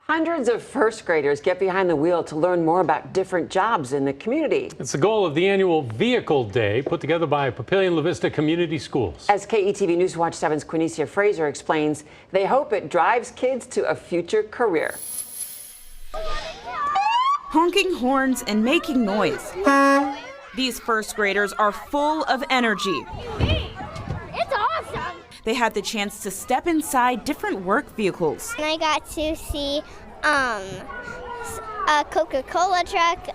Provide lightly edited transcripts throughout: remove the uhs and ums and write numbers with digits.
Hundreds of first graders get behind the wheel to learn more about different jobs in the community. It's the goal of the annual Vehicle Day put together by Papillion-La Vista Community Schools. As KETV News Watch 7's Quinicia Fraser explains, they hope it drives kids to a future career. Honking horns and making noise. These first graders are full of energy. It's awesome. They had the chance to step inside different work vehicles. And I got to see a Coca-Cola truck,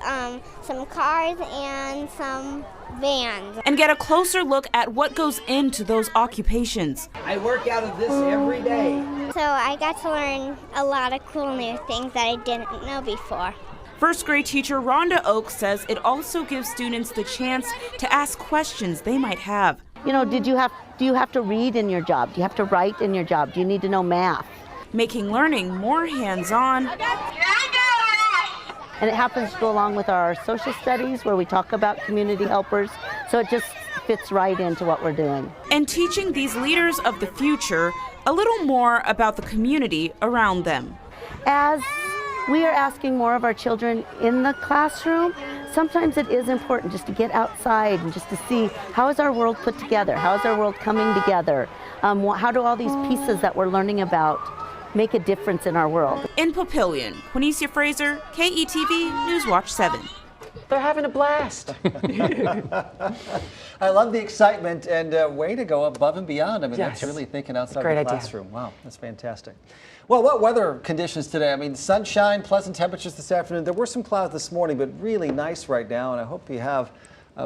some cars, and some vans. And get a closer look at what goes into those occupations. I work out of this every day. So I got to learn a lot of cool new things that I didn't know before. First grade teacher Rhonda Oaks says it also gives students the chance to ask questions they might have. You know, do you have to read in your job? Do you have to write in your job? Do you need to know math? Making learning more hands-on. And it happens to go along with our social studies where we talk about community helpers. So it just fits right into what we're doing. And teaching these leaders of the future a little more about the community around them. As we are asking more of our children in the classroom, sometimes it is important just to get outside and just to see how is our world put together? How is our world coming together? How do all these pieces that we're learning about make a difference in our world? In Papillion, Quinicia Fraser, KETV News Watch 7. They're having a blast. I love the excitement and way to go above and beyond. I mean, Yes. that's really thinking outside Great the idea. classroom. Wow, that's fantastic. Well, what weather conditions today? I mean, sunshine, pleasant temperatures this afternoon. There were some clouds this morning, but really nice right now. And I hope you have,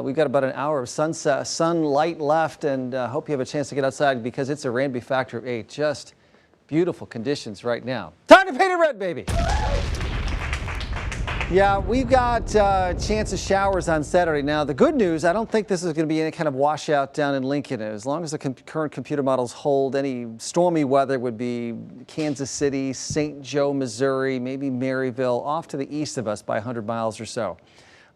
we've got about an hour of sunlight left, and hope you have a chance to get outside because it's a rain factor of 8. Just beautiful conditions right now. Time to paint it red, baby. Yeah, we've got chance of showers on Saturday. Now, the good news, I don't think this is going to be any kind of washout down in Lincoln. As long as the current computer models hold, any stormy weather would be Kansas City, St. Joe, Missouri, maybe Maryville, off to the east of us by 100 miles or so.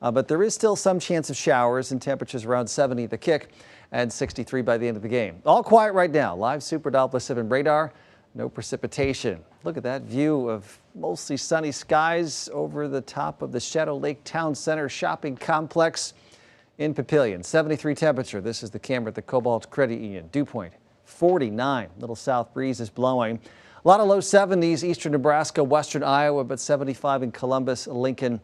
But there is still some chance of showers and temperatures around 70 at the kick and 63 by the end of the game. All quiet right now. Live Super Doppler 7 radar. No precipitation. Look at that view of mostly sunny skies over the top of the Shadow Lake Town Center shopping complex in Papillion. 73 temperature. This is the camera at the Cobalt Credit Union. Dew point 49. Little south breeze is blowing. A lot of low 70s, eastern Nebraska, western Iowa, but 75 in Columbus, Lincoln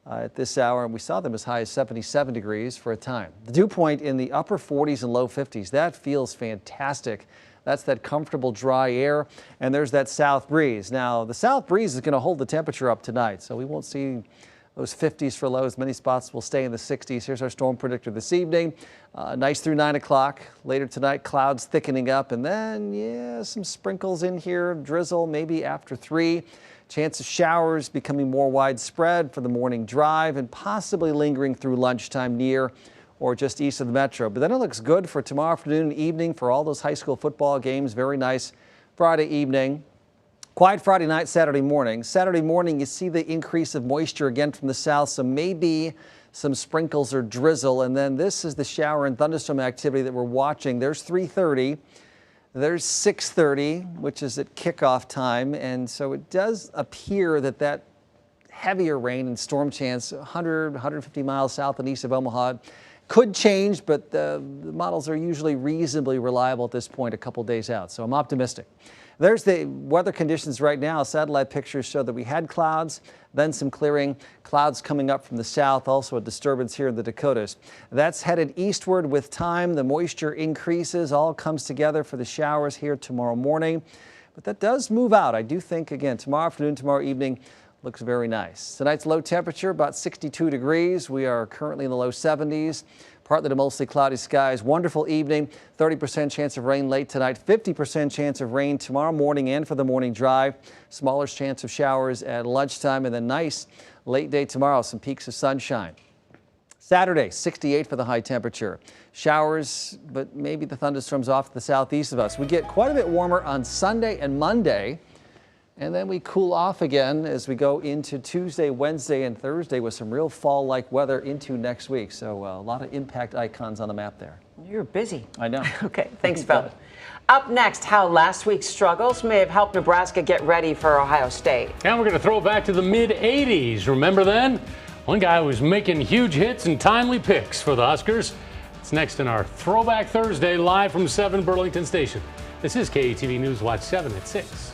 at this hour. And we saw them as high as 77 degrees for a time. The dew point in the upper 40s and low 50s. That feels fantastic. That's that comfortable dry air, and there's that south breeze. Now, the south breeze is going to hold the temperature up tonight, so we won't see those 50s for lows. Many spots will stay in the 60s. Here's our storm predictor this evening. Nice through 9 o'clock. Later tonight, clouds thickening up, and then, yeah, some sprinkles in here, drizzle maybe after 3. Chance of showers becoming more widespread for the morning drive and possibly lingering through lunchtime near or just east of the metro. But then it looks good for tomorrow afternoon and evening for all those high school football games. Very nice Friday evening. Quiet Friday night, Saturday morning. Saturday morning, you see the increase of moisture again from the south, so maybe some sprinkles or drizzle. And then this is the shower and thunderstorm activity that we're watching. There's 3:30. There's 6:30, which is at kickoff time. And so it does appear that that heavier rain and storm chance 100, 150 miles south and east of Omaha could change, but the models are usually reasonably reliable at this point a couple days out, so I'm optimistic. There's the weather conditions right now. Satellite pictures show that we had clouds, then some clearing, clouds coming up from the south, also a disturbance here in the Dakotas. That's headed eastward with time. The moisture increases, all comes together for the showers here tomorrow morning, but that does move out. I do think, again, tomorrow afternoon, tomorrow evening, looks very nice. Tonight's low temperature, about 62 degrees. We are currently in the low 70s. Partly to mostly cloudy skies. Wonderful evening. 30% chance of rain late tonight. 50% chance of rain tomorrow morning and for the morning drive. Smaller chance of showers at lunchtime. And then nice late day tomorrow. Some peaks of sunshine. Saturday, 68 for the high temperature. Showers, but maybe the thunderstorms off to the southeast of us. We get quite a bit warmer on Sunday and Monday. And then we cool off again as we go into Tuesday, Wednesday, and Thursday with some real fall-like weather into next week. So a lot of impact icons on the map there. You're busy. I know. Okay, thanks, Phil. Up next, how last week's struggles may have helped Nebraska get ready for Ohio State. And we're going to throw it back to the mid-'80s. Remember then? One guy was making huge hits and timely picks for the Huskers. It's next in our Throwback Thursday, live from 7 Burlington Station. This is KETV News Watch 7 at 6.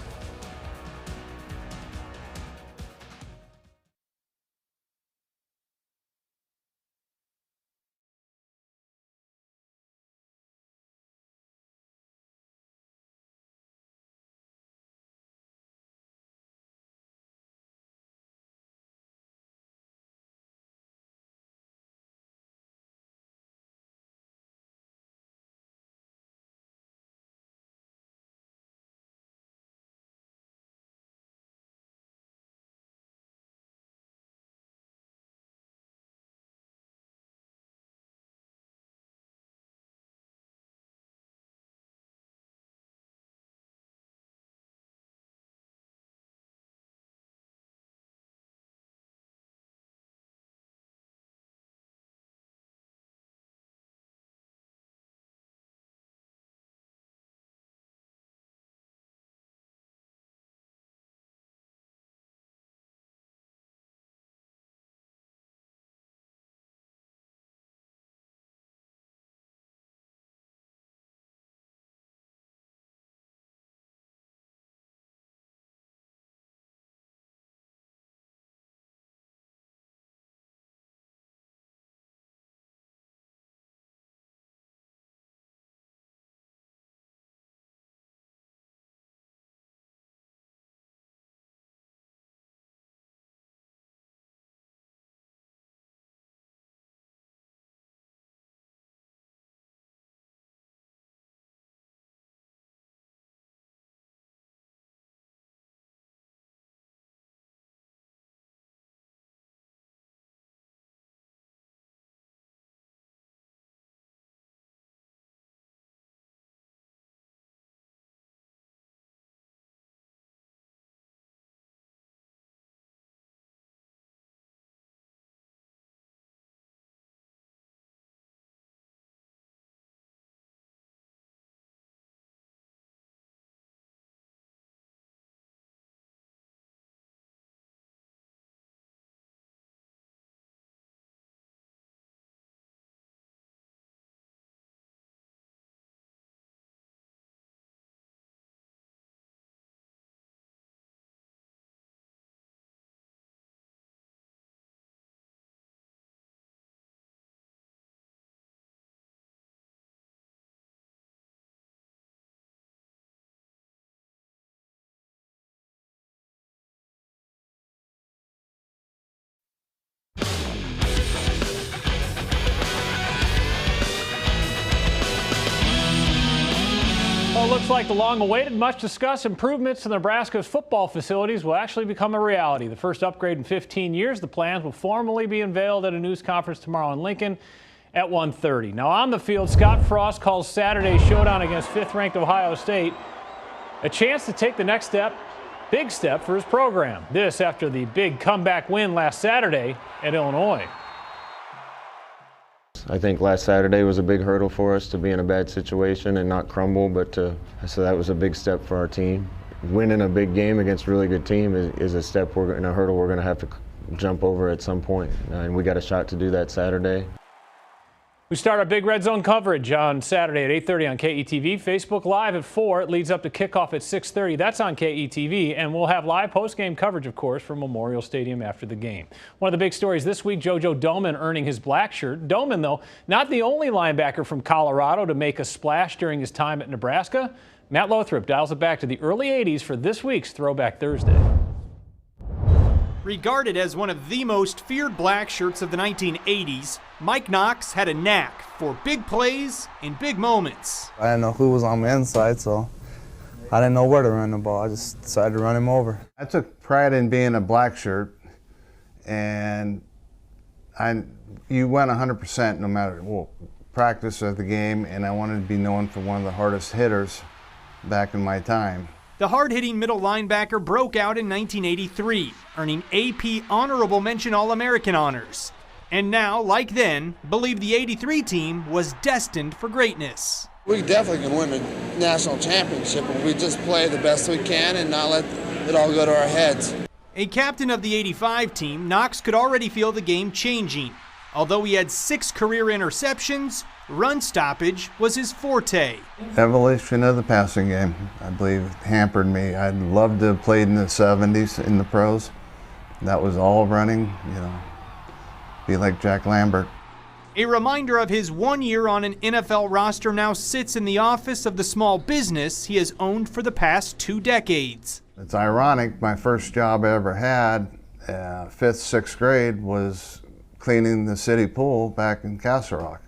Well, it looks like the long-awaited, much-discussed improvements to Nebraska's football facilities will actually become a reality. The first upgrade in 15 years. The plans will formally be unveiled at a news conference tomorrow in Lincoln at 1:30. Now on the field, Scott Frost calls Saturday's showdown against 5th-ranked Ohio State a chance to take the next step, big step for his program. This after the big comeback win last Saturday at Illinois. I think last Saturday was a big hurdle for us to be in a bad situation and not crumble, so that was a big step for our team. Winning a big game against a really good team is a step and a hurdle we're going to have to jump over at some point, and we got a shot to do that Saturday. We start our big Red Zone coverage on Saturday at 8:30 on KETV. Facebook Live at 4. It leads up to kickoff at 6:30. That's on KETV. And we'll have live post-game coverage, of course, from Memorial Stadium after the game. One of the big stories this week, JoJo Domann earning his black shirt. Domann, though, not the only linebacker from Colorado to make a splash during his time at Nebraska. Matt Lothrop dials it back to the early 80s for this week's Throwback Thursday. Regarded as one of the most feared black shirts of the 1980s, Mike Knox had a knack for big plays and big moments. I didn't know who was on my inside, so I didn't know where to run the ball. I just decided to run him over. I took pride in being a black shirt, and you went 100% no matter what practice or the game, and I wanted to be known for one of the hardest hitters back in my time. The hard-hitting middle linebacker broke out in 1983, earning AP Honorable Mention All-American honors. And now, like then, believed the '83 team was destined for greatness. We definitely can win a national championship if we just play the best we can and not let it all go to our heads. A captain of the '85 team, Knox could already feel the game changing. Although he had 6 career interceptions, run stoppage was his forte. Evolution of the passing game, I believe, hampered me. I'd love to have played in the 70s in the pros. That was all running, be like Jack Lambert. A reminder of his 1 year on an NFL roster now sits in the office of the small business he has owned for the past 2 decades. It's ironic, my first job I ever had, 5th, 6th grade, was cleaning the city pool back in Castle Rock.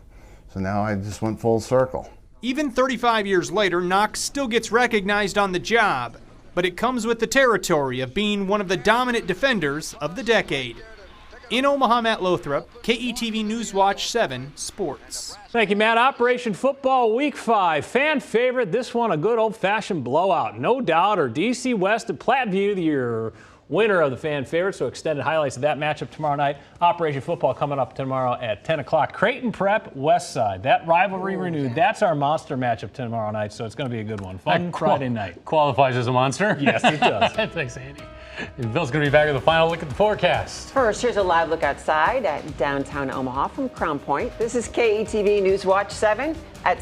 So now I just went full circle. Even 35 years later, Knox still gets recognized on the job, but it comes with the territory of being one of the dominant defenders of the decade. In Omaha, Matt Lothrop, KETV Newswatch 7 Sports. Thank you, Matt. Operation Football Week 5. Fan favorite, this one a good old-fashioned blowout. No doubt, or DC West at Platteview, your winner of the fan favorite. So extended highlights of that matchup tomorrow night. Operation Football coming up tomorrow at 10 o'clock. Creighton Prep, West Side. That rivalry renewed. That's our monster matchup tomorrow night, so it's going to be a good one. Fun Friday night. Qualifies as a monster? Yes, it does. Thanks, Andy. And Bill's going to be back with a final look at the forecast. First, here's a live look outside at downtown Omaha from Crown Point. This is KETV Newswatch 7 at